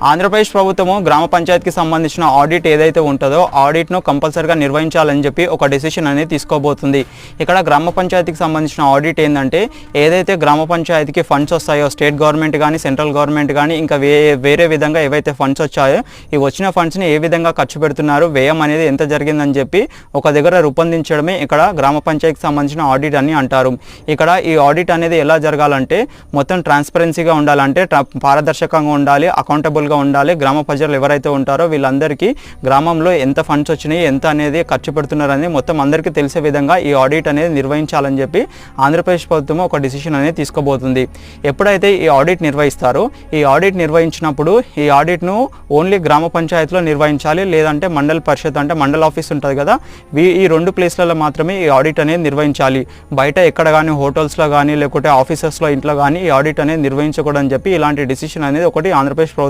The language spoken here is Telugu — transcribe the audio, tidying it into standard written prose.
ఆంధ్రప్రదేశ్ ప్రభుత్వము గ్రామ పంచాయతీకి సంబంధించిన ఆడిట్ ఏదైతే ఉంటుందో ఆడిట్ను కంపల్సరీగా నిర్వహించాలని చెప్పి ఒక డెసిషన్ అనేది తీసుకోబోతుంది. ఇక్కడ గ్రామ పంచాయతీకి సంబంధించిన ఆడిట్ ఏంటంటే ఏదైతే గ్రామ పంచాయతీకి ఫండ్స్ వస్తాయో స్టేట్ గవర్నమెంట్ కానీ సెంట్రల్ గవర్నమెంట్ కానీ ఇంకా వేరే విధంగా ఏవైతే ఫండ్స్ వచ్చాయో ఈ వచ్చిన ఫండ్స్ని ఏ విధంగా ఖర్చు పెడుతున్నారు, వ్యయం అనేది ఎంత జరిగిందని చెప్పి ఒక దగ్గర రూపొందించడమే ఇక్కడ గ్రామ పంచాయతీకి సంబంధించిన ఆడిట్ అని అంటారు. ఇక్కడ ఈ ఆడిట్ అనేది ఎలా జరగాలంటే మొత్తం ట్రాన్స్పరెన్సీగా ఉండాలంటే పారదర్శకంగా ఉండాలి, అకౌంటబుల్గా ఉండాలి. గ్రామ ప్రజలు ఎవరైతే ఉంటారో వీళ్ళందరికీ గ్రామంలో ఎంత ఫండ్స్ వచ్చినాయి, ఎంత అనేది ఖర్చు పెడుతున్నారని మొత్తం అందరికీ తెలిసే విధంగా ఈ ఆడిట్ అనేది నిర్వహించాలని చెప్పి ఆంధ్రప్రదేశ్ ప్రభుత్వం ఒక డిసిషన్ అనేది తీసుకోబోతుంది. ఎప్పుడైతే ఈ ఆడిట్ నిర్వహిస్తారో ఈ ఆడిట్ నిర్వహించినప్పుడు ఈ ఆడిట్ను ఓన్లీ గ్రామ పంచాయతీలో నిర్వహించాలి, లేదంటే మండల పరిషత్ అంటే మండల ఆఫీస్ ఉంటుంది కదా, ఈ రెండు ప్లేస్లలో మాత్రమే ఈ ఆడిట్ అనేది నిర్వహించాలి. బయట ఎక్కడ కానీ హోటల్స్లో కానీ లేకుంటే ఆఫీసెస్లో ఇంట్లో కానీ ఈ ఆడిట్ అనేది నిర్వహించకూడదని చెప్పి ఇలాంటి డిసిషన్ అనేది ఒకటి ఆంధ్రప్రదేశ్ ప్రభుత్వం